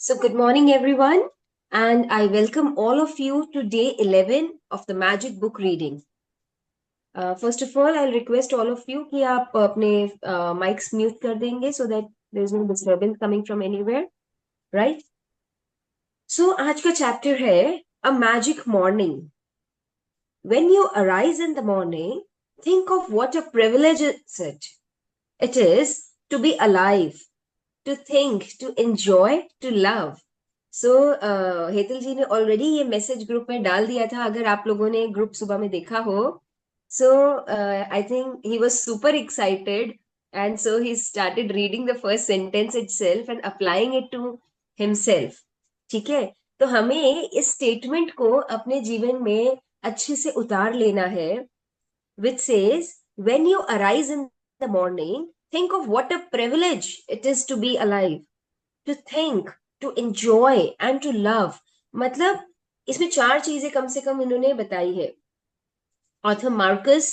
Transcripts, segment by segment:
So, good morning, everyone, and I welcome all of you to day 11 of the Magic Book Reading. First of all, I'll request all of you कि आप अपने mics mute कर देंगे so that there's no disturbance coming from anywhere, right? So, आज का chapter है A Magic Morning. When you arise in the morning, think of what a privilege it is to be alive, to think, to enjoy, to love. सो हेतल जी ने already ये message group में डाल दिया था, अगर आप लोगों ने ग्रुप सुबह में देखा हो. So I think he was super excited and so he started reading the first sentence itself and applying it to himself. ठीक है, तो हमें इस स्टेटमेंट को अपने जीवन में अच्छे से उतार लेना है, which says, when you arise in the morning, think of what a privilege it is to be alive, to think, to enjoy and to love. मतलब इसमें चार चीजें कम से कम इन्होंने बताई है. Author Marcus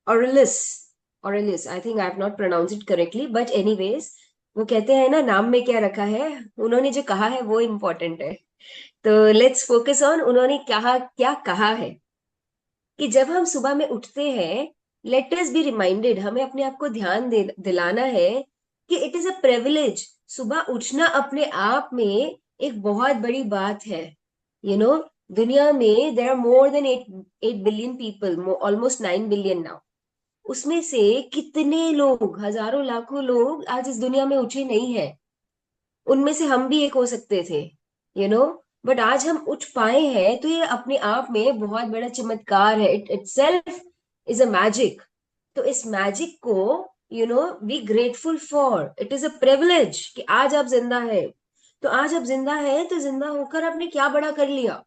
Aurelius Aurelius, I think I have not pronounce it correctly, but anyways वो कहते हैं ना, नाम में क्या रखा है, उन्होंने जो कहा है वो इम्पोर्टेंट है. तो लेट्स फोकस ऑन उन्होंने क्या कहा है कि जब हम सुबह में उठते हैं, लेट अस बी रिमाइंडेड, हमें अपने आप को ध्यान दिलाना है कि इट इज अ प्रिविलेज. सुबह उठना अपने आप में एक बहुत बड़ी बात है. यू नो, दुनिया में there are more than 8 billion people, almost 9 billion now. उसमें से कितने लोग, हजारों लाखों लोग आज इस दुनिया में उठे नहीं है. उनमें से हम भी एक हो सकते थे, यू नो. बट आज हम उठ पाए हैं तो ये अपने आप में बहुत बड़ा चमत्कार है. It itself is a magic. तो इस मैजिक को B grateful for. It is a privilege कि आज आप जिंदा है. तो आज आप जिंदा है तो जिंदा होकर आपने क्या बड़ा कर लिया.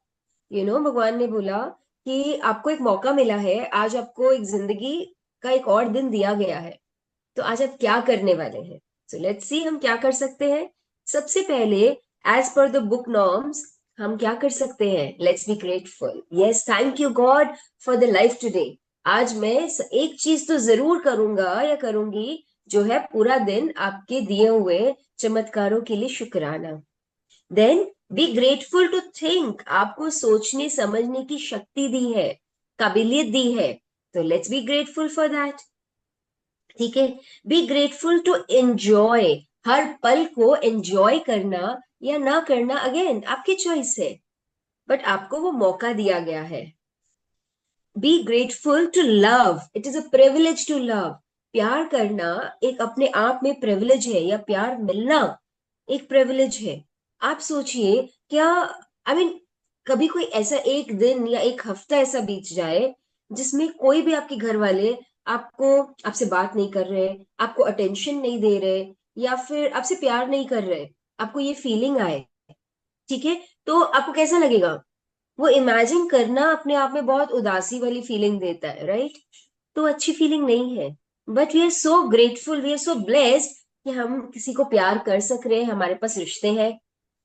भगवान ने बोला कि आपको एक मौका मिला है, आज आपको एक जिंदगी का एक और दिन दिया गया है. तो आज आप क्या करने वाले हैं. सो लेट्स सी हम क्या कर सकते हैं. सबसे पहले, as per the book norms, हम क्या कर सकते हैं. Let's be grateful. Yes, thank you God for the life today. आज मैं एक चीज तो जरूर करूंगा या करूंगी, जो है पूरा दिन आपके दिए हुए चमत्कारों के लिए शुक्राना. Then be grateful to think, आपको सोचने समझने की शक्ति दी है, काबिलियत दी है. तो let's be grateful for that. ठीक है. बी ग्रेटफुल टू एंजॉय, हर पल को एंजॉय करना या ना करना अगेन आपकी चॉइस है, बट आपको वो मौका दिया गया है. Be grateful to love, it is a privilege to love. प्यार करना एक अपने आप में प्रिविलेज है, या प्यार मिलना एक प्रिविलेज है. आप सोचिए, क्या आई मीन कभी कोई ऐसा एक दिन या एक हफ्ता ऐसा बीत जाए जिसमें कोई भी आपके घर वाले आपसे बात नहीं कर रहे, आपको अटेंशन नहीं दे रहे, या फिर आपसे प्यार नहीं कर रहे, आपको ये फीलिंग आए. ठीक है, तो आपको कैसा लगेगा. वो इमेजिन करना अपने आप में बहुत उदासी वाली फीलिंग देता है, राइट. तो अच्छी फीलिंग नहीं है. But we are so grateful, we are so blessed कि हम किसी को प्यार कर सक रहे हैं, हमारे पास रिश्ते हैं,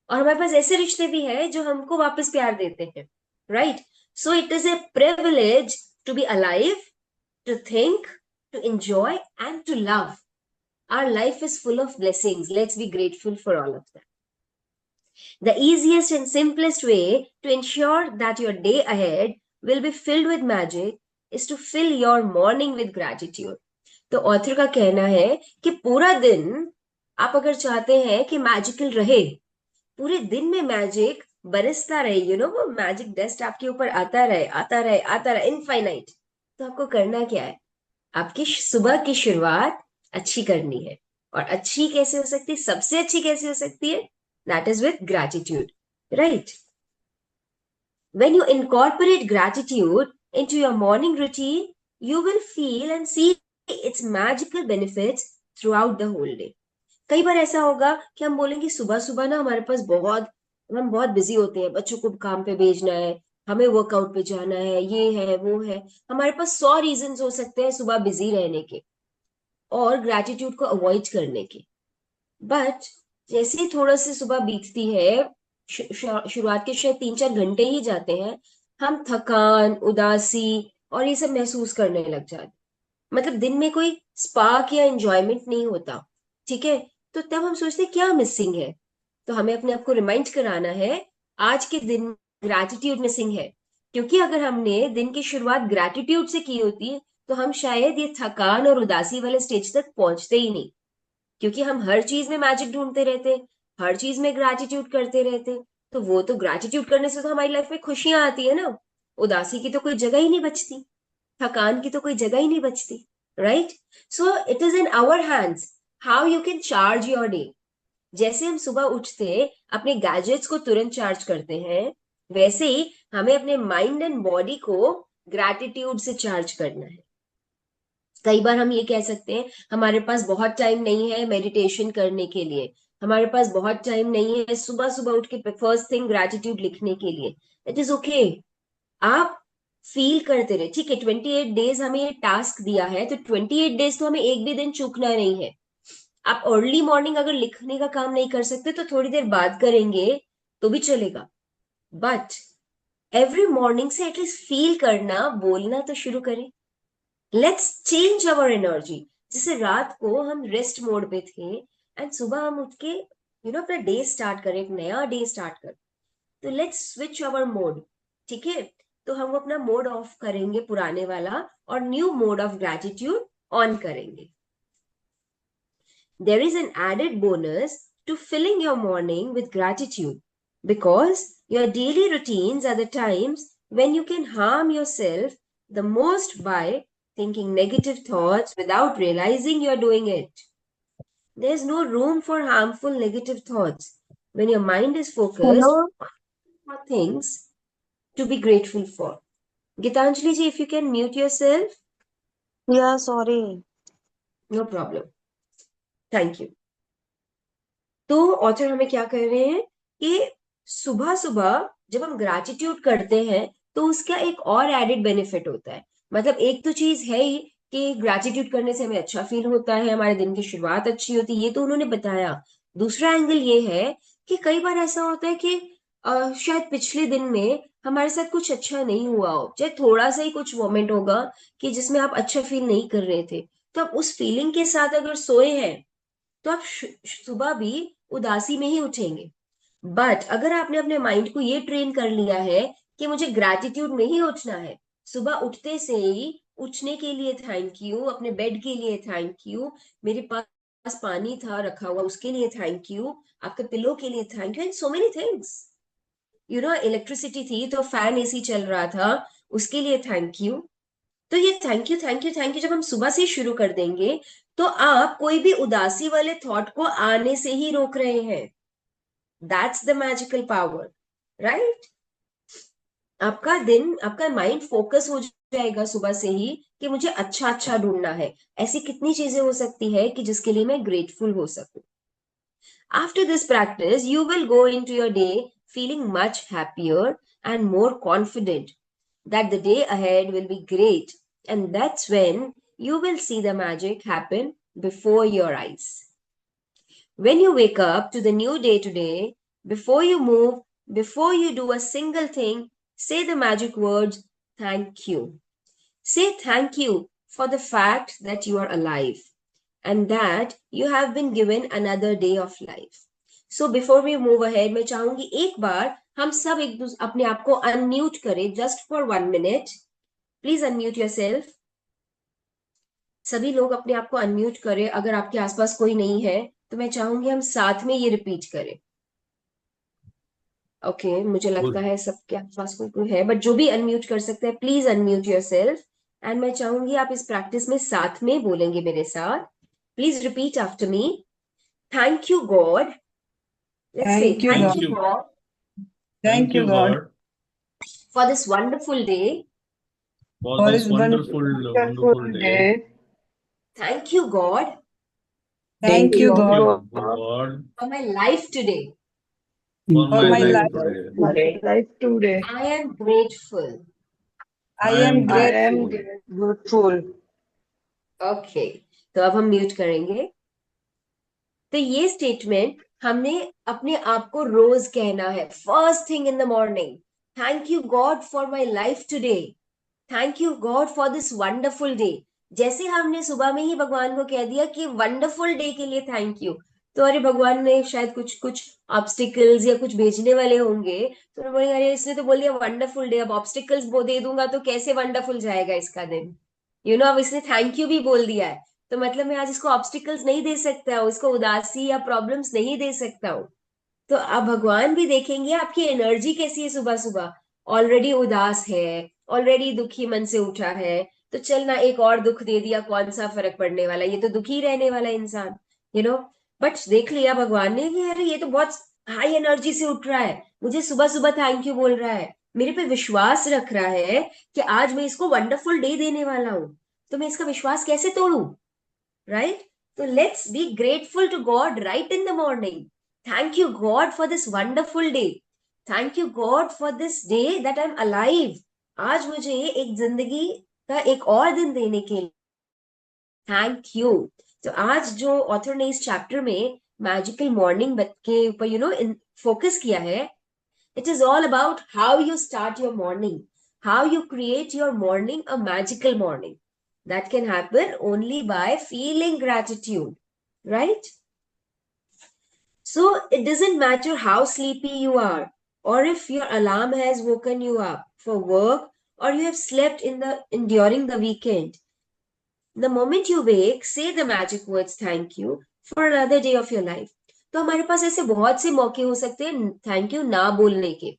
और हमारे पास ऐसे रिश्ते भी हैं जो हमको वापस प्यार देते हैं, right. So it is a privilege to be alive, to think, to enjoy, and to love. Our life is full of blessings. Let's be grateful for all of them. The easiest and simplest way to ensure that your day ahead will be filled with magic is to fill your morning with gratitude. तो author का कहना है कि पूरा दिन आप अगर चाहते हैं कि मैजिकल रहे, पूरे दिन में मैजिक बरसता रहे, वो मैजिक डस्ट आपके ऊपर आता रहे, आता रहे, आता रहे, इनफाइनाइट. तो आपको करना क्या है. आपकी सुबह की शुरुआत अच्छी करनी है. और अच्छी कैसे हो सकती है, सबसे अच्छी कैसे हो सकती है. That is with gratitude, right. When you incorporate gratitude into your morning routine, you will feel and see its magical benefits throughout the whole day. कई बार ऐसा होगा कि हम बोलेंगे सुबह सुबह ना हमारे पास हम बहुत बिजी होते हैं, बच्चों को काम पे भेजना है, हमें वर्कआउट पे जाना है, ये है वो है. हमारे पास 100 रीजन हो सकते हैं सुबह बिजी रहने के और ग्रैटिट्यूड को अवॉइड करने के. बट जैसे ही थोड़ा सी सुबह बीतती है, शुरुआत के शायद 3-4 घंटे ही जाते हैं, हम थकान, उदासी और ये सब महसूस करने लग जाते. मतलब दिन में कोई स्पार्क या एंजॉयमेंट नहीं होता. ठीक है, तो तब हम सोचते हैं क्या मिसिंग है. तो हमें अपने आप को रिमाइंड कराना है आज के दिन ग्रैटिट्यूड मिसिंग है, क्योंकि अगर हमने दिन की शुरुआत ग्रैटिट्यूड से की होती तो हम शायद ये थकान और उदासी वाले स्टेज तक पहुंचते ही नहीं, क्योंकि हम हर चीज में मैजिक ढूंढते रहते, हर चीज में ग्रैटिट्यूड करते रहते। तो वो तो ग्रैटिट्यूड करने से तो हमारी लाइफ में खुशियां आती है ना, उदासी की तो कोई जगह ही नहीं बचती, थकान की तो कोई जगह ही नहीं बचती, right? So it is in our hands how you can charge your day. जैसे हम सुबह उठते अपने गैजेट्स को तुरंत चार्ज करते हैं, वैसे ही हमें अपने माइंड एंड बॉडी को ग्रैटिट्यूड से चार्ज करना है। कई बार हम ये कह सकते हैं हमारे पास बहुत टाइम नहीं है मेडिटेशन करने के लिए, हमारे पास बहुत टाइम नहीं है सुबह सुबह उठ के फर्स्ट थिंग ग्रैटिट्यूड लिखने के लिए। इट इज ओके, आप फील करते रहे, ठीक है? 28 डेज हमें ये टास्क दिया है, तो 28 डेज तो हमें एक भी दिन चूकना नहीं है। आप अर्ली मॉर्निंग अगर लिखने का काम नहीं कर सकते तो थोड़ी देर बाद करेंगे तो भी चलेगा, बट एवरी मॉर्निंग से एटलीस्ट फील करना, बोलना तो शुरू करें। Let's change our energy. जैसे रात को हम रेस्ट मोड पे थे एंड सुबह हम उठ के अपना डे स्टार्ट करें, एक नया डे स्टार्ट करें, तो लेट्स स्विच अवर मोड, ठीक है? तो हम अपना मोड ऑफ करेंगे पुराने वाला और new mode of gratitude on करेंगे। There is an added bonus to filling your morning with gratitude, because your daily routines are the times when you can harm yourself the most by thinking negative thoughts without realizing you're doing it. There's no room for harmful negative thoughts when your mind is focused Hello. on things to be grateful for. Gitanjali ji, if you can mute yourself. Yeah, sorry. No problem. Thank you. तो author हमें क्या कह रहे हैं कि सुबह सुबह जब हम ग्रैटिट्यूड करते हैं तो उसका एक और एडेड बेनिफिट होता है। मतलब एक तो चीज है ही कि ग्रैटिट्यूड करने से हमें अच्छा फील होता है, हमारे दिन की शुरुआत अच्छी होती है, ये तो उन्होंने बताया। दूसरा एंगल ये है कि कई बार ऐसा होता है कि शायद पिछले दिन में हमारे साथ कुछ अच्छा नहीं हुआ हो, चाहे थोड़ा सा ही कुछ मोमेंट होगा कि जिसमें आप अच्छा फील नहीं कर रहे थे, तो आप उस फीलिंग के साथ अगर सोए हैं तो आप सुबह भी उदासी में ही उठेंगे। बट अगर आपने अपने माइंड को ये ट्रेन कर लिया है कि मुझे ग्रैटिट्यूड में ही उठना है, सुबह उठते से ही उठने के लिए थैंक यू, अपने बेड के लिए थैंक यू, मेरे पास पानी था रखा हुआ उसके लिए थैंक यू, आपके पिलो के लिए thank you, and so many things. Electricity थी तो फैन एसी चल रहा था, उसके लिए थैंक यू। तो ये thank you thank you thank you जब हम सुबह से ही शुरू कर देंगे तो आप कोई भी उदासी वाले थॉट को आने से ही रोक रहे हैं। That's the magical power, right? आपका दिन, आपका माइंड फोकस हो जाएगा सुबह से ही कि मुझे अच्छा अच्छा ढूंढना है। ऐसी कितनी चीजें हो सकती है कि जिसके लिए मैं ग्रेटफुल हो सकूं। After this practice, you will go into your day feeling much happier and more confident that the day ahead will be great. And that's when you will see the magic happen before your eyes. When you wake up to the new day today, before you move, before you do a single thing, say the magic words, thank you. Say thank you for the fact that you are alive and that you have been given another day of life. So before we move ahead, मैं चाहूंगी एक बार हम सब अपने आप को unmute करें just for 1 minute. Please unmute yourself. सभी लोग अपने आप को अनम्यूट करें। अगर आपके आसपास कोई नहीं है तो मैं चाहूंगी हम साथ में ये रिपीट करें। ओके, मुझे लगता है सबके आसपास कोई है, बट जो भी अनम्यूट कर सकते हैं प्लीज अनम्यूट योरसेल्फ। एंड मैं चाहूंगी आप इस प्रैक्टिस में साथ में बोलेंगे मेरे साथ। Please repeat after me. Thank you God. Let's say Thank you, thank God. You God Thank you, God, for this wonderful day. for For this this wonderful wonderful day. day. Thank you God Thank you, Thank God, you, God, for my life today. for for my my life life today. today. Life today. I am grateful. I I am am I am grateful. grateful. Okay, तो अब हम mute करेंगे। तो ये statement हमने अपने आप को रोज कहना है, first thing in the morning. Thank you God for my life today, thank you God for this wonderful day. जैसे हमने सुबह में ही भगवान को कह दिया कि वंडरफुल डे के लिए थैंक यू, तो अरे भगवान ने शायद कुछ कुछ ऑब्स्टिकल्स या कुछ भेजने वाले होंगे, तो मैं बोली अरे इसने तो बोल दिया वंडरफुल डे, अब ऑब्स्टिकल्स वो दे दूंगा तो कैसे वंडरफुल जाएगा इसका दिन, अब इसने थैंक यू भी बोल दिया है, तो मतलब मैं आज इसको ऑब्स्टिकल्स नहीं दे सकता हूँ, इसको उदासी या प्रॉब्लम्स नहीं दे सकता हूँ। तो अब भगवान भी देखेंगे आपकी एनर्जी कैसी है, सुबह सुबह ऑलरेडी उदास है, ऑलरेडी दुखी मन से उठा है, तो चल ना एक और दुख दे दिया, कौन सा फर्क पड़ने वाला, ये तो दुखी रहने वाला इंसान, यू नो बट देख लिया भगवान ने कि अरे ये तो बहुत हाई एनर्जी से उठ रहा है, मुझे सुबह सुबह थैंक यू बोल रहा है, मेरे पे विश्वास रख रहा है कि आज मैं इसको वंडरफुल डे देने वाला हूं, तो मैं इसका विश्वास कैसे तोड़ू, right? So let's be grateful to God right in the morning. Thank you, God, for this wonderful day. Thank you, God, for this day that I'm alive. आज मुझे एक जिंदगी का एक और दिन देने के लिए थैंक यू। तो आज जो ऑथर ने इस चैप्टर में मैजिकल मॉर्निंग के ऊपर फोकस किया है, it is all about how you start your morning, how you create your morning a magical morning. That can happen only by feeling gratitude, right? So it doesn't matter how sleepy you are, or if your alarm has woken you up for work, or you have slept during the weekend. The moment you wake, say the magic words thank you for another day of your life. तो हमारे पास ऐसे बहुत से मौके हो सकते हैं thank you ना बोलने के,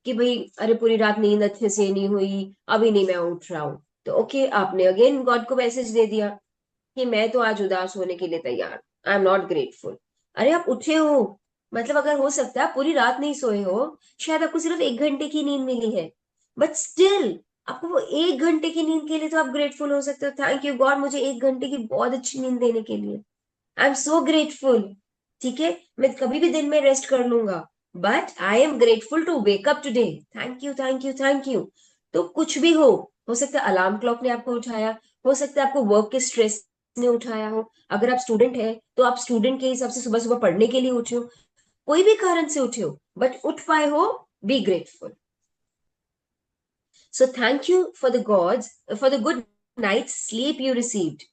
कि भाई अरे पूरी रात नींद अच्छे से नहीं हुई, अभी नहीं मैं उठ रहा हूं, तो ओके आपने अगेन गॉड को मैसेज दे दिया कि मैं तो आज उदास होने के लिए तैयार, आई एम नॉट ग्रेटफुल। अरे आप उठे हो, मतलब अगर हो सकता है आप पूरी रात नहीं सोए हो, शायद आपको सिर्फ 1 घंटे की नींद मिली है, बट स्टिल आपको वो 1 घंटे की नींद के लिए तो आप ग्रेटफुल हो सकते हो, थैंक यू गॉड मुझे 1 घंटे की बहुत अच्छी नींद देने के लिए, आई एम सो ग्रेटफुल। ठीक है, मैं कभी भी दिन में रेस्ट कर लूंगा, but I am grateful to wake up today, thank you thank you thank you. तो कुछ भी हो सकता है अलार्म क्लॉक ने आपको उठाया, हो सकता है आपको वर्क के स्ट्रेस ने उठाया हो, अगर आप स्टूडेंट है तो आप स्टूडेंट के हिसाब से सुबह सुबह पढ़ने के लिए उठे हो, कोई भी कारण से उठे हो बट उठ पाए हो, be grateful. So thank you for the gods, for the good night's sleep you received.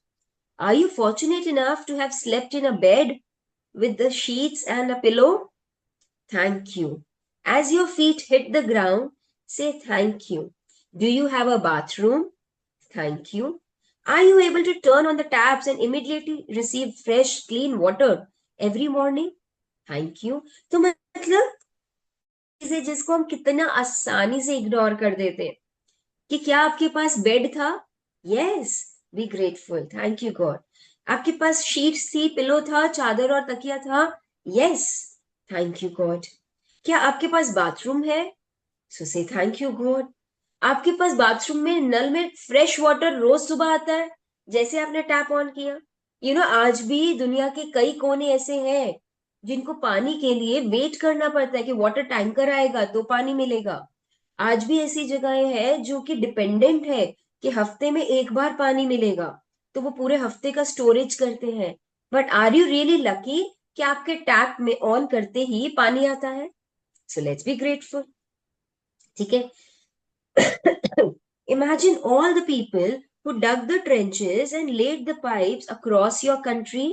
Are you fortunate enough to have slept in a bed with the sheets and a pillow? Thank you. As your feet hit the ground, say thank you. Do you have a bathroom? Thank you. Are you able to turn on the taps and immediately receive fresh, clean water every morning? Thank you. तो मतलब चीजें जिसको हम कितना आसानी से ignore कर देते हैं, कि क्या आपके पास बेड था? Yes, be grateful, thank you God. आपके पास शीट्स थी, पिलो था, चादर और तकिया था? Yes, thank you God. क्या आपके पास बाथरूम है? सो से थैंक यू गॉड। आपके पास बाथरूम में नल में फ्रेश वाटर रोज सुबह आता है, जैसे आपने टैप ऑन किया। आज भी दुनिया के कई कोने ऐसे हैं जिनको पानी के लिए वेट करना पड़ता है कि वाटर टैंकर आएगा तो पानी मिलेगा। आज भी ऐसी जगहें हैं जो कि डिपेंडेंट है कि हफ्ते में एक बार पानी मिलेगा, तो वो पूरे हफ्ते का स्टोरेज करते हैं। But are you really lucky कि आपके टैप में ऑन करते ही पानी आता है? So let's be grateful. ठीक है, imagine all the people who dug the trenches and laid the pipes across your country,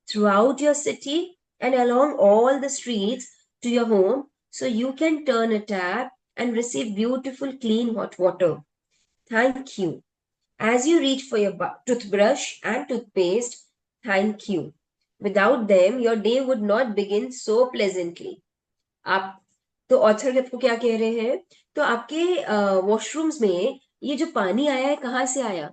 throughout your city, and along all the streets to your home, so you can turn a tap and receive beautiful, clean, hot water. Thank you. As you reach for your toothbrush and toothpaste, thank you. Without them, your day would not begin so pleasantly. आप तो author आपको क्या कह रहे हैं, तो आपके washrooms में ये जो पानी आया है कहाँ से आया,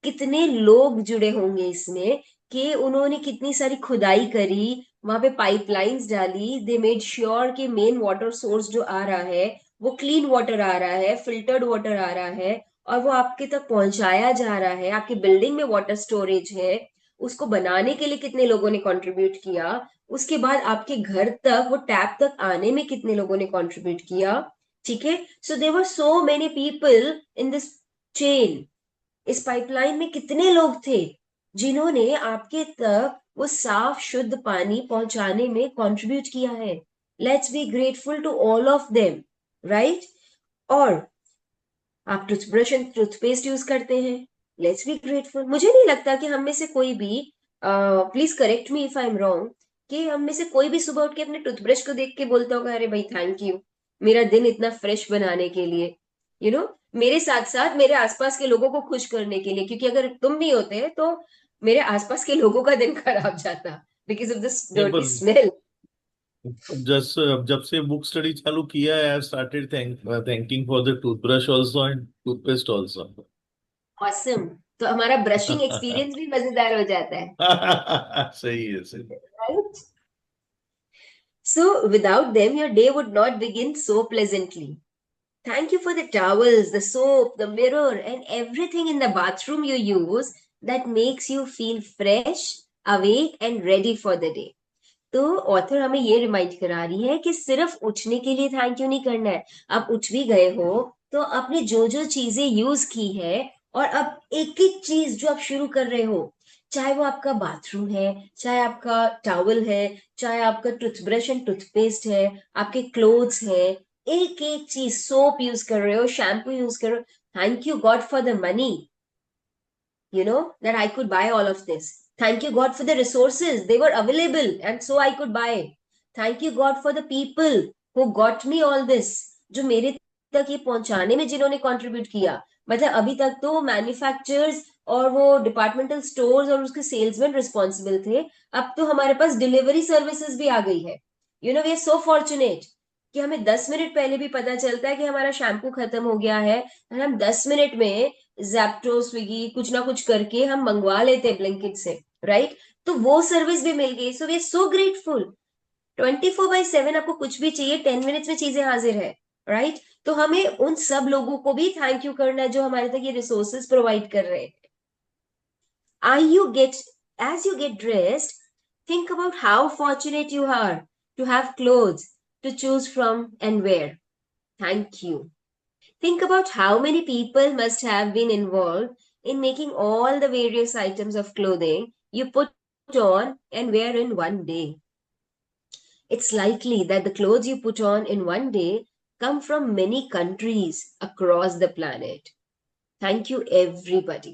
कितने लोग जुड़े होंगे इसमें, कि उन्होंने कितनी सारी खुदाई करी, वहां पे पाइपलाइंस डाली, दे मेड श्योर कि मेन वाटर सोर्स जो आ रहा है वो क्लीन वाटर आ रहा है, फिल्टर्ड वाटर आ रहा है, और वो आपके तक पहुंचाया जा रहा है। आपकी बिल्डिंग में वाटर स्टोरेज है, उसको बनाने के लिए कितने लोगों ने कंट्रीब्यूट किया, उसके बाद आपके घर तक वो टैप तक आने में कितने लोगों ने कंट्रीब्यूट किया। ठीक है, so there were so many people in this chain, इस पाइपलाइन में कितने लोग थे जिन्होंने आपके तक वो साफ शुद्ध पानी पहुंचाने में कंट्रीब्यूट किया है। Let's be grateful to all of them, right? और आप टूथब्रश एंड टूथपेस्ट यूज करते हैं, लेट्स बी ग्रेटफुल। मुझे नहीं लगता कि हम में से कोई भी, please correct me if I am wrong, कि हम में से कोई भी सुबह उठ के अपने टूथब्रश को देख के बोलता होगा अरे भाई थैंक यू मेरा दिन इतना फ्रेश बनाने के लिए, यू नो, मेरे साथ साथ मेरे आसपास के लोगों को खुश करने के लिए, क्योंकि अगर तुम नहीं होते तो मेरे आसपास के लोगों का दिन खराब जाता बिकॉज ऑफ दिस नहीं, डर्टी पर स्मेल। जब से बुक स्टडी चालू किया है, I started thanking for the toothbrush also and toothpaste also. Awesome. तो हमारा ब्रशिंग एक्सपीरियंस भी मजेदार हो जाता है, सही है, सही। Right? So without them, your day would not begin so pleasantly. Thank you for the towels, the soap, the mirror, and everything in the bathroom you use that makes you feel fresh, awake, and ready for the day. तो author हमें ये remind करा रही है कि सिर्फ उठने के लिए थैंक यू नहीं करना है। आप उठ भी गए हो तो आपने जो जो चीजें यूज की है, और अब एक एक चीज जो आप शुरू कर रहे हो, चाहे वो आपका बाथरूम है, चाहे आपका टॉवल है, चाहे आपका टूथब्रश एंड टूथपेस्ट है, आपके क्लोथ्स है, एक एक चीज, सोप यूज कर रहे हो, शैम्पू यूज कर रहे हो, thank you God for the money, that I could buy all of this. Thank you God for the resources, they were available and so I could buy. Thank you God for the people who got me all this, जो मेरे तक ये पहुंचाने में जिन्होंने contribute किया। मतलब अभी तक तो मैन्युफैक्चरर्स और वो डिपार्टमेंटल स्टोर्स और उसके सेल्समैन रिस्पॉन्सिबल थे, अब तो हमारे पास डिलीवरी सर्विसेज भी आ गई है। वी आर सो फॉर्चुनेट कि हमें 10 मिनट पहले भी पता चलता है कि हमारा शैम्पू खत्म हो गया है, और हम 10 मिनट में जैप्टो, स्विगी, कुछ ना कुछ करके हम मंगवा लेते हैं ब्लिंकिट से, राइट? तो वो सर्विस भी मिल गई। So we are so grateful. 24/7 आपको कुछ भी चाहिए, 10 मिनट्स में चीजें हाजिर है, राइट? तो हमें उन सब लोगों को भी थैंक यू करना है जो हमारे तक ये रिसोर्सेज प्रोवाइड कर रहे हैं। As you get dressed, think about how fortunate you are to have clothes to choose from and wear. Thank you. Think about how many people must have been involved in making all the various items of clothing you put on and wear in one day. It's likely that the clothes you put on in one day come from many countries across the planet. Thank you, everybody.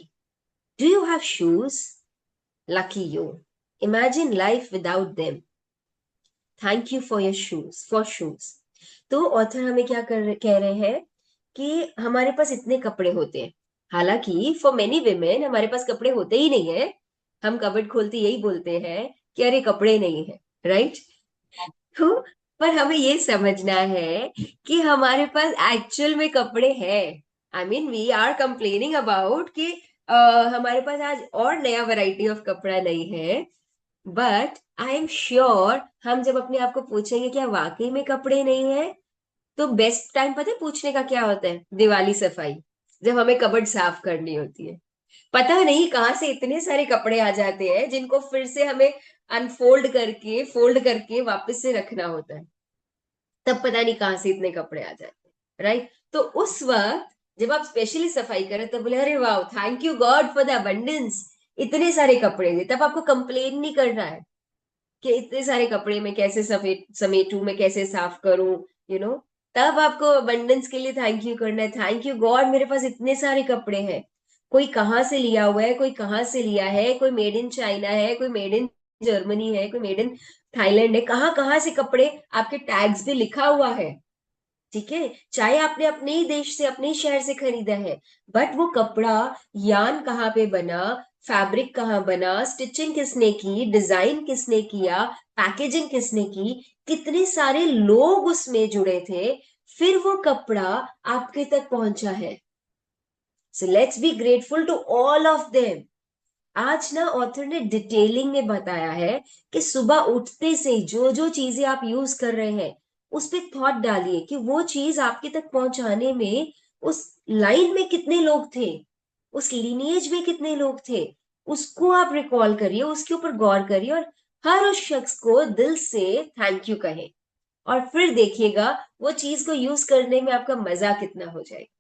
Do you have shoes? Lucky you. Imagine life without them. Thank you for your shoes, for shoes. तो author हमें क्या कह रहे हैं कि हमारे पास इतने कपड़े होते हैं। हालांकि फॉर मेनी विमेन हमारे पास कपड़े होते ही नहीं है। हम कबर्ड खोलते यही बोलते हैं कि अरे कपड़े नहीं है, राइट? तो पर हमें ये समझना है कि हमारे पास एक्चुअल में कपड़े हैं। I mean we are complaining about कि हमारे पास आज और नया वैरायटी ऑफ कपड़ा नहीं है, बट आई एम श्योर हम जब अपने आप को पूछेंगे क्या वाकई में कपड़े नहीं है, तो बेस्ट टाइम पता है पूछने का क्या होता है? दिवाली सफाई, जब हमें कबर्ड साफ करनी होती है। पता नहीं कहाँ से इतने सारे कपड़े आ जाते हैं जिनको फिर से हमें अनफोल्ड करके फोल्ड करके वापस से रखना होता है। तब पता नहीं कहाँ से इतने कपड़े आ जाते हैं, राइट? तो उस वक्त जब आप स्पेशली सफाई करें तब बोले अरे वाह thank you God for the abundance, इतने सारे कपड़े थे। तब आपको कंप्लेन नहीं करना है कि इतने सारे कपड़े में कैसे समेटू, मैं कैसे साफ करूं, तब आपको अबंडेंस के लिए थैंक यू करना है। थैंक यू गॉड मेरे पास इतने सारे कपड़े हैं। कोई कहाँ से लिया हुआ है, कोई कहाँ से लिया है, कोई मेड इन चाइना है, कोई मेड इन जर्मनी है, कोई मेड इन थाईलैंड है, कहाँ कहाँ से कपड़े, आपके टैग्स भी लिखा हुआ है, ठीक है? चाहे आपने अपने ही देश से, अपने ही शहर से खरीदा है, बट वो कपड़ा यान कहाँ पे बना, फैब्रिक कहाँ बना, स्टिचिंग किसने की, डिजाइन किसने किया, पैकेजिंग किसने की, कितने सारे लोग उसमें जुड़े थे, फिर वो कपड़ा आपके तक पहुंचा है। So let's be grateful to all of them. आज ना ऑथर ने डिटेलिंग में बताया है कि सुबह उठते से जो जो चीजें आप यूज कर रहे हैं उस पर थॉट डालिए कि वो चीज आपके तक पहुंचाने में उस लाइन में कितने लोग थे, उस लीनिएज में कितने लोग थे, उसको आप रिकॉल करिए, उसके ऊपर गौर करिए और हर उस शख्स को दिल से थैंक यू कहें, और फिर देखिएगा वो चीज को यूज करने में आपका मजा कितना हो जाएगा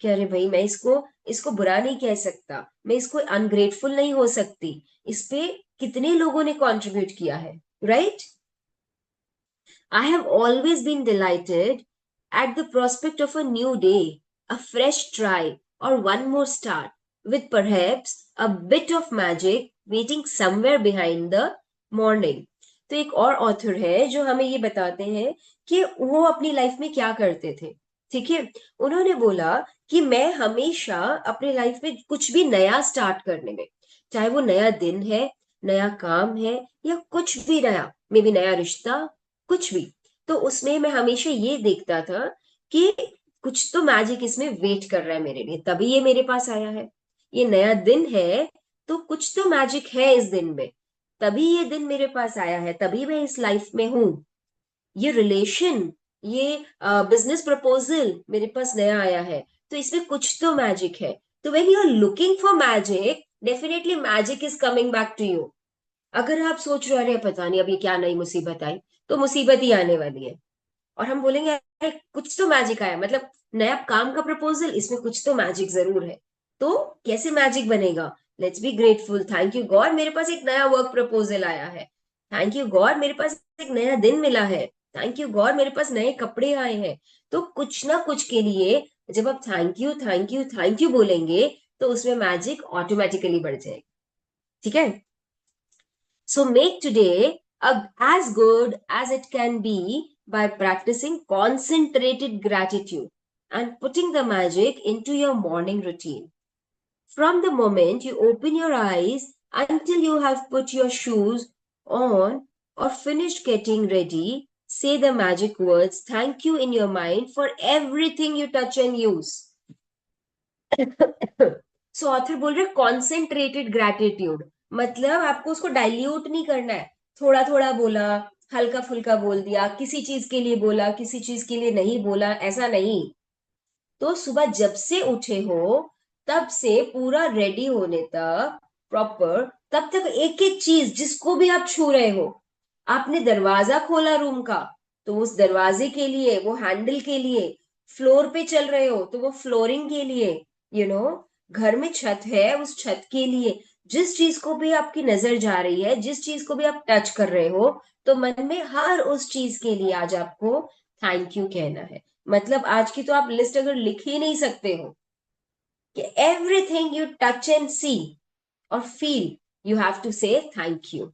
कि अरे भाई मैं इसको बुरा नहीं कह सकता, मैं इसको अनग्रेटफुल नहीं हो सकती, इस पे कितने लोगों ने कंट्रीब्यूट किया है, right? I have always been delighted at the prospect of a new day, a fresh try, or one more start, with perhaps a bit of magic waiting somewhere behind the morning. तो एक और author है जो हमें ये बताते हैं कि वो अपनी लाइफ में क्या करते थे। ठीक है, उन्होंने बोला कि मैं हमेशा अपनी लाइफ में कुछ भी नया स्टार्ट करने में, चाहे वो नया दिन है, नया काम है, या कुछ भी नया, मे बी नया रिश्ता, कुछ भी, तो उसमें मैं हमेशा ये देखता था कि कुछ तो मैजिक इसमें वेट कर रहा है मेरे लिए, तभी ये मेरे पास आया है। ये नया दिन है तो कुछ तो मैजिक है इस दिन में, तभी ये दिन मेरे पास आया है, तभी मैं इस लाइफ में हूं। ये रिलेशन, ये बिजनेस प्रपोजल मेरे पास नया आया है, तो इसमें कुछ तो मैजिक है। तो when you are looking for magic, definitely magic is coming back to you. अगर आप सोच रहे हो अरे पता नहीं अब ये क्या नई मुसीबत आई, तो मुसीबत ही आने वाली है। और हम बोलेंगे अरे कुछ तो मैजिक आया, मतलब नया काम का प्रपोजल, इसमें कुछ तो मैजिक जरूर है। तो कैसे मैजिक बनेगा? Let's be grateful, thank you God मेरे पास एक नया वर्क प्रपोजल आया है, थैंक यू गॉड मेरे पास एक नया दिन मिला है, थैंक यू गॉड मेरे पास नए कपड़े आए हैं। तो कुछ ना कुछ के लिए जब आप thank you thank you thank you बोलेंगे, तो उसमें मैजिक ऑटोमेटिकली बढ़ जाएगी। ठीक है, so make today as good as it can be by practicing concentrated gratitude and putting the magic into your morning routine. From the moment you open your eyes until you have put your shoes on or finished getting ready, say the magic words thank you in your mind for everything you touch and use. So author बोल रहे concentrated gratitude, मतलब आपको उसको dilute नहीं करना है, थोड़ा थोड़ा बोला, हल्का फुल्का बोल दिया, किसी चीज के लिए बोला, किसी चीज के लिए नहीं बोला, ऐसा नहीं। तो सुबह जब से उठे हो तब से पूरा रेडी होने तक, प्रॉपर, तब तक एक एक चीज जिसको भी आप छू रहे हो, आपने दरवाजा खोला रूम का तो उस दरवाजे के लिए, वो हैंडल के लिए, फ्लोर पे चल रहे हो तो वो फ्लोरिंग के लिए, यू नो, घर में छत है उस छत के लिए, जिस चीज को भी आपकी नजर जा रही है, जिस चीज को भी आप टच कर रहे हो, तो मन में हर उस चीज के लिए आज आपको थैंक यू कहना है। मतलब आज की तो आप लिस्ट अगर लिख ही नहीं सकते हो कि एवरीथिंग यू टच एंड सी और फील, यू हैव टू से thank you.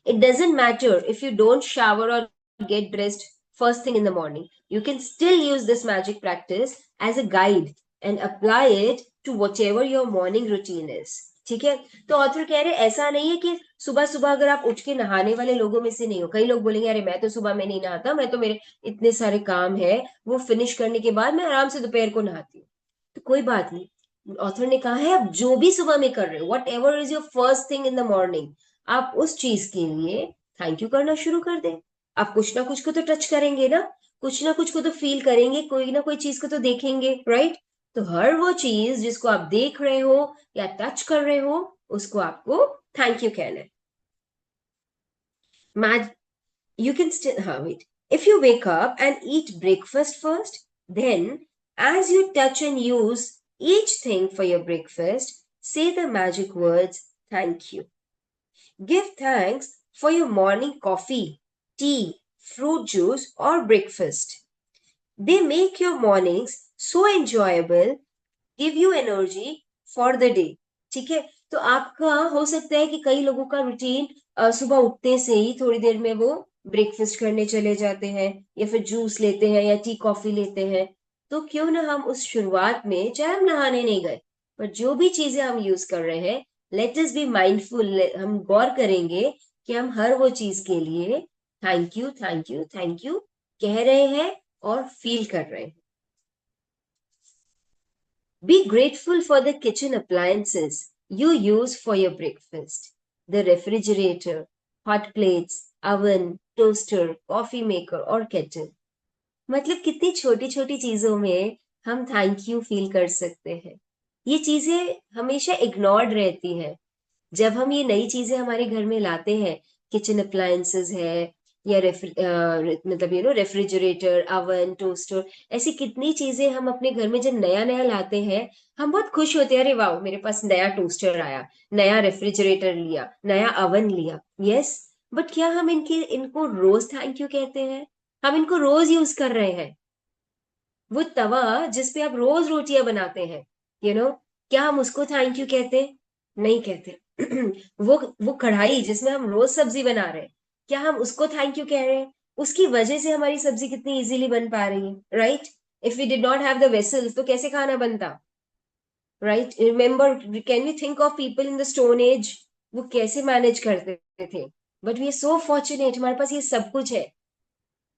It doesn't matter if you don't shower or get dressed first thing in the morning. You can still use this magic practice as a guide and apply it to whatever your morning routine is. ठीक है, तो author कह रहे ऐसा नहीं है कि सुबह सुबह अगर आप उठ के नहाने वाले लोगों में से नहीं हो। कई लोग बोलेंगे अरे मैं तो सुबह में नहीं नहाता, मैं तो, मेरे इतने सारे काम है, वो फिनिश करने के बाद मैं आराम से दोपहर को नहाती हूँ। तो कोई बात नहीं, ऑथर ने कहा है आप जो भी सुबह में कर रहे हो, what ever is your first thing in the morning, आप उस चीज के लिए थैंक यू करना शुरू कर दें। आप कुछ ना कुछ को तो टच करेंगे ना, कुछ ना कुछ को तो फील करेंगे, कोई ना कोई चीज को तो देखेंगे, राइट? तो हर वो चीज जिसको आप देख रहे हो या टच कर रहे हो, उसको आपको थैंक यू कहना है। You can still wait. If you wake up and eat breakfast first, then as you touch and use each thing for your breakfast, say the magic words thank you. Give thanks for your morning coffee, tea, fruit juice, or breakfast. They make your mornings so enjoyable, give you energy for the day. ठीक है, तो आपका हो सकता है कि कई लोगों का रूटीन सुबह उठते से ही थोड़ी देर में वो ब्रेकफास्ट करने चले जाते हैं, या फिर जूस लेते हैं, या टी कॉफी लेते हैं। तो क्यों ना हम उस शुरुआत में, चाहे हम नहाने नहीं गए, पर जो भी चीजें हम यूज कर रहे हैं, लेट अस बी माइंडफुल, हम गौर करेंगे कि हम हर वो चीज के लिए thank you thank you thank you कह रहे हैं और फील कर रहे हैं। Be grateful for the kitchen appliances you use for your breakfast. The refrigerator, hot plates, oven, toaster, coffee maker और kettle. मतलब कितनी छोटी छोटी चीजों में हम थैंक यू फील कर सकते हैं। ये चीजें हमेशा इग्नोर्ड रहती हैं। जब हम ये नई चीजें हमारे घर में लाते हैं, किचन अप्लायंसेस है, या मतलब रेफ्रिजरेटर, अवन, टोस्टर, ऐसी कितनी चीजें हम अपने घर में जब नया नया लाते हैं, हम बहुत खुश होते हैं, अरे वाह मेरे पास नया टोस्टर आया, नया रेफ्रिजरेटर लिया, नया अवन लिया। यस, बट क्या हम इनको रोज थैंक यू कहते हैं? हम इनको रोज यूज कर रहे हैं। वो तवा जिसपे आप रोज रोटियां बनाते हैं, क्या हम उसको थैंक यू कहते हैं? नहीं कहते। वो कढ़ाई जिसमें हम रोज सब्जी बना रहे हैं, क्या हम उसको थैंक यू कह रहे हैं? उसकी वजह से हमारी सब्जी कितनी इजीली बन पा रही है, right? If we did not have the vessels तो कैसे खाना बनता, right? Remember, can we think of people in the stone age, वो कैसे मैनेज करते थे? But we are so fortunate, हमारे पास ये सब कुछ है,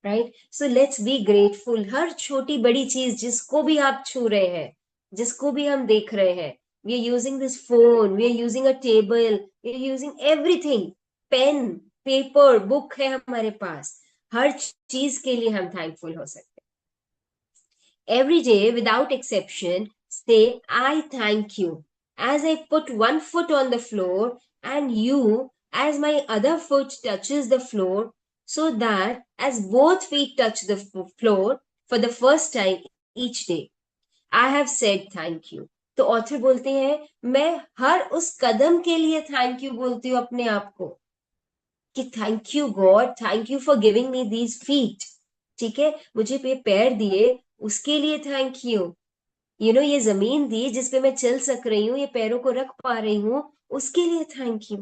right? So let's be grateful. हर छोटी बड़ी चीज जिसको भी आप छू रहे हैं, जिसको भी हम देख रहे हैं, we are using this phone, we are using a table, we are using everything, pen, paper, book है हमारे पास, हर चीज के लिए हम थैंकफुल हो सकते हैं। Every day without exception say I thank you as I put one foot on the floor and you as my other foot touches the floor, so that as both feet touch the floor for the first time each day, I have said thank you. तो author बोलते हैं, मैं हर उस कदम के लिए thank you बोलती हूँ अपने आप को, कि thank you God, thank you for giving me these feet. ठीक है, मुझे पैर दिए उसके लिए थैंक यू। ये जमीन दी जिसपे मैं चल सक रही हूँ, ये पैरों को रख पा रही हूँ, उसके लिए थैंक यू।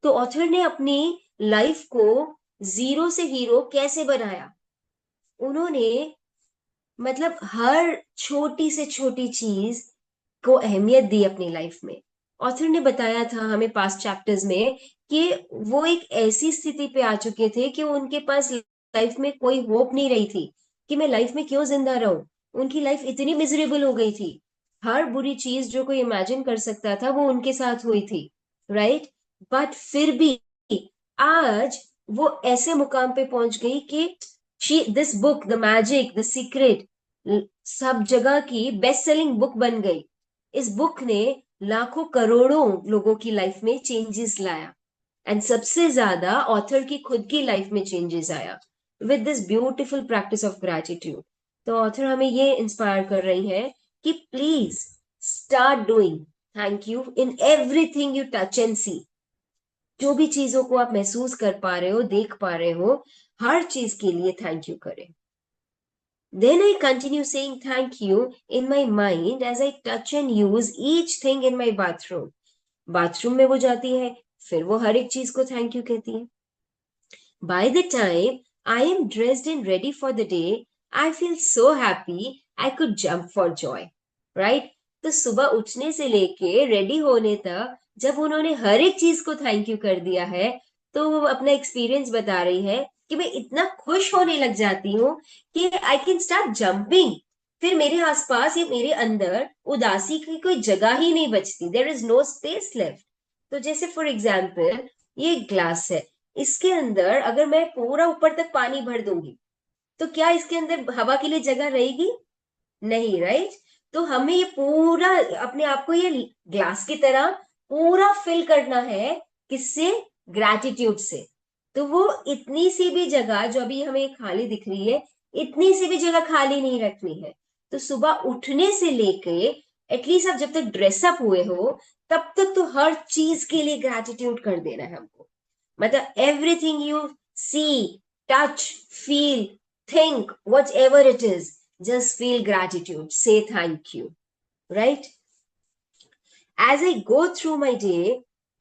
तो ऑथर ने अपनी लाइफ को जीरो से हीरो कैसे बनाया? उन्होंने मतलब हर छोटी से छोटी चीज को अहमियत दी अपनी लाइफ में। ऑथर ने बताया था हमें पास्ट चैप्टर्स में कि वो एक ऐसी स्थिति पे आ चुके थे कि उनके पास लाइफ में कोई होप नहीं रही थी, कि मैं लाइफ में क्यों जिंदा रहूं। उनकी लाइफ इतनी मिजरेबल हो गई थी, हर बुरी चीज जो कोई इमेजिन कर सकता था वो उनके साथ हुई थी, राइट? बट फिर भी आज वो ऐसे मुकाम पे पहुंच गई कि this book, the magic, the secret, सब जगह की बेस्ट सेलिंग बुक बन गई। इस बुक ने लाखों करोड़ों लोगों की लाइफ में चेंजेस लाया, एंड सबसे ज्यादा ऑथर की खुद की लाइफ में चेंजेस आया with this beautiful practice of gratitude. तो ऑथर हमें ये इंस्पायर कर रही है कि please start doing thank you in everything you touch and see. जो भी चीजों को आप महसूस कर पा रहे हो, देख पा रहे हो, हर चीज के लिए थैंक यू करें। Then I continue saying thank you in my mind as I touch and use each thing in my bathroom. Bathroom में वो जाती है, फिर वो हर एक चीज को थैंक यू कहती है। By the time I am dressed and ready for the day, I feel so happy I could jump for joy. Right? तो सुबह उठने से लेके रेडी होने तक जब उन्होंने हर एक चीज को थैंक यू कर दिया है, तो वो अपना एक्सपीरियंस बता रही है कि मैं इतना खुश होने लग जाती हूँ कि आई कैन स्टार्ट जंपिंग। फिर मेरे आसपास या मेरे अंदर उदासी की कोई जगह ही नहीं बचती, there is no space left. तो जैसे फॉर एग्जाम्पल ये ग्लास है, इसके अंदर अगर मैं पूरा ऊपर तक पानी भर दूंगी तो क्या इसके अंदर हवा के लिए जगह रहेगी? नहीं, राइट? तो हमें ये पूरा अपने आप को ये ग्लास की तरह पूरा फिल करना है, किससे? ग्रैटिट्यूड से। तो वो इतनी सी भी जगह जो अभी हमें खाली दिख रही है, इतनी सी भी जगह खाली नहीं रखनी है। तो सुबह उठने से लेके एटलीस्ट आप जब तक ड्रेसअप हुए हो तब तक तो हर चीज के लिए ग्रैटिट्यूड कर देना है हमको। मतलब everything you see, touch, feel, think, whatever it is, just feel gratitude, say thank you, right? As I go through my day,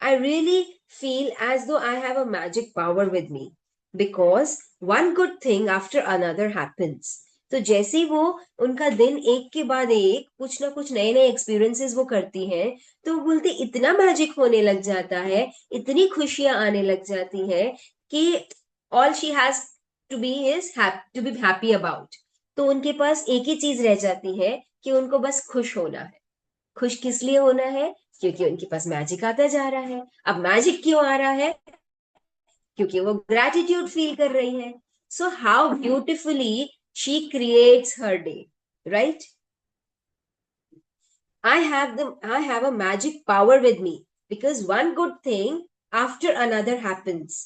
I really feel as though I have a magic power with me because one good thing after another happens. तो जैसे ही वो उनका दिन एक के बाद एक कुछ ना कुछ नए नए एक्सपीरियंसेस वो करती हैं, तो वो बोलती इतना मैजिक होने लग जाता है, इतनी खुशियां आने लग जाती हैं कि all she has to be is to be happy about. तो उनके पास एक ही चीज रह जाती है कि उनको बस खुश होना है। खुश किस लिए होना है? क्योंकि उनके पास मैजिक आता जा रहा है। अब मैजिक क्यों आ रहा है? क्योंकि वो ग्रैटिट्यूड फील कर रही है। So how beautifully she creates her day, right? I have a magic power with me because one good thing after another happens,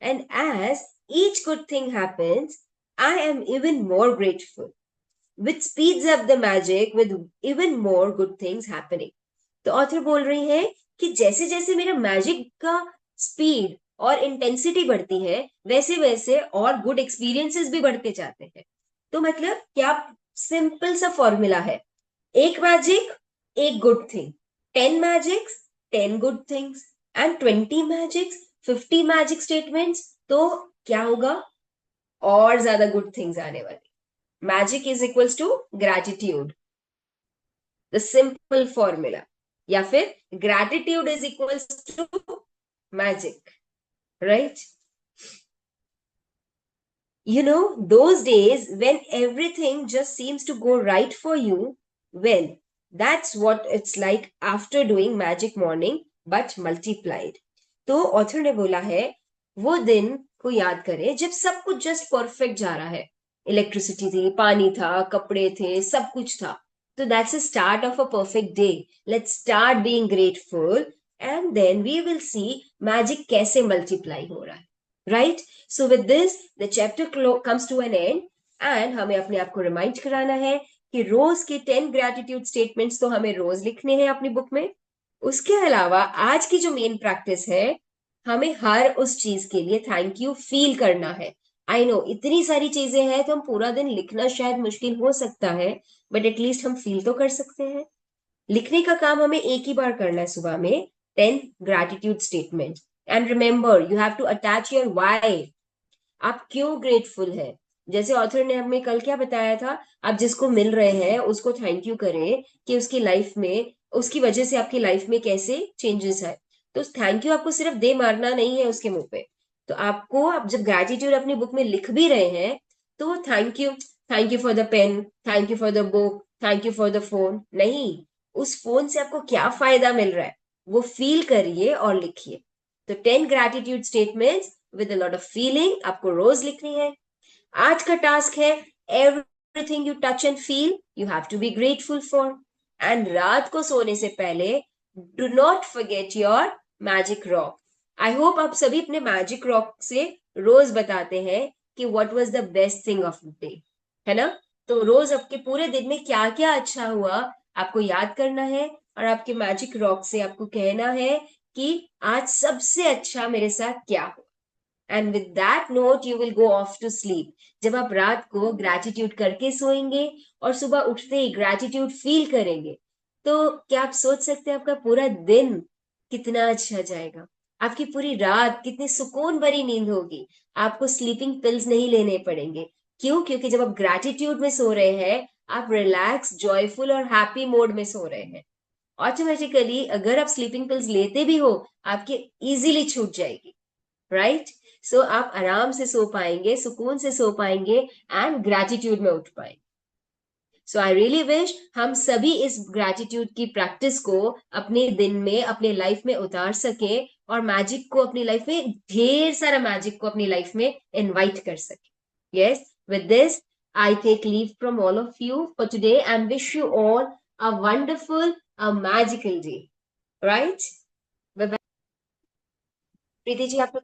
and as each good thing happens, I am even more grateful, which speeds up the magic with even more good things happening. तो author बोल रही है कि जैसे जैसे मेरा magic का speed और इंटेंसिटी बढ़ती है, वैसे वैसे और गुड एक्सपीरियंसेस भी बढ़ते जाते हैं। तो मतलब क्या, सिंपल सा फॉर्मूला है, एक मैजिक एक good thing, 10 magics 10 good things. And 20 magics, 50 magic statements, तो क्या होगा? और ज्यादा गुड थिंग्स आने वाली. Magic is equals to gratitude, the simple formula. या फिर gratitude is equals to magic, right? You know, those days when everything just seems to go right for you, well, that's what it's like after doing magic morning but multiplied. तो author ने बोला है, वो दिन को याद करें जब सब कुछ जस्ट परफेक्ट जा रहा है. इलेक्ट्रिसिटी थी, पानी था, कपड़े थे, सब कुछ था. तो that's a start of a perfect day. Let's start being grateful and then we will see magic कैसे मल्टीप्लाई हो रहा है, right? So with this, the chapter comes to an end, and हमें अपने आप को रिमाइंड कराना है कि रोज के 10 ग्रेटिट्यूड स्टेटमेंट्स तो हमें रोज लिखने हैं अपनी बुक में. उसके अलावा आज की जो मेन प्रैक्टिस है, हमें हर उस चीज के लिए थैंक यू फील करना है. आई नो इतनी सारी चीजें हैं तो हम पूरा दिन लिखना शायद मुश्किल हो सकता है, बट एटलीस्ट हम फील तो कर सकते हैं. लिखने का काम हमें एक ही बार करना है सुबह में, 10 gratitude statement. And remember, you have to attach your why. आप क्यों ग्रेटफुल है? जैसे ऑथर ने हमें कल क्या बताया था, आप जिसको मिल रहे हैं उसको थैंक यू करें कि उसकी लाइफ में, उसकी वजह से आपकी लाइफ में कैसे चेंजेस है. तो थैंक यू आपको सिर्फ दे मारना नहीं है उसके मुंह पे. तो आपको, आप जब ग्रेटिट्यूड अपनी बुक में लिख भी रहे हैं, तो thank you for the pen, thank you for the book, thank you for the phone नहीं. उस फोन से आपको क्या फायदा मिल रहा है वो फील करिए और लिखिए. तो 10 gratitude statements with a lot of feeling आपको रोज लिखनी है. आज का टास्क है, everything you touch and feel you have to be grateful for. And रात को सोने से पहले do not forget your magic rock. I hope आप सभी अपने मैजिक रॉक से रोज बताते हैं कि what was the best thing of the day, है ना? तो रोज आपके पूरे दिन में क्या क्या अच्छा हुआ आपको याद करना है, और आपके मैजिक रॉक से आपको कहना है कि आज सबसे अच्छा मेरे साथ क्या हुआ. And with that note you will go off to sleep. जब आप रात को ग्रैटिट्यूड करके सोएंगे और सुबह उठते ही ग्रैटिट्यूड फील करेंगे, तो क्या आप सोच सकते हैं आपका पूरा दिन कितना अच्छा जाएगा? आपकी पूरी रात कितनी सुकून भरी नींद होगी. आपको स्लीपिंग पिल्स नहीं लेने पड़ेंगे. क्यों? क्योंकि जब आप ग्रैटिट्यूड में सो रहे हैं, आप रिलैक्स, जॉयफुल और हैप्पी मोड में सो रहे हैं. ऑटोमेटिकली अगर आप स्लीपिंग पिल्स लेते भी हो, आपके इजीली छूट जाएगी, राइट? सो आप आराम से सो पाएंगे, सुकून से सो पाएंगे एंड ग्रैटिट्यूड में उठ पाएंगे. सो आई रियली विश हम सभी इस ग्रैटिट्यूड की प्रैक्टिस को अपने दिन में, अपने लाइफ में उतार सके, और मैजिक को अपनी लाइफ में, ढेर सारा मैजिक को अपनी लाइफ में इनवाइट कर सके. Yes, with this I take leave from all of you for today and wish you all a wonderful, a magical day. Right? Bye bye. Preeti ji, आप लोग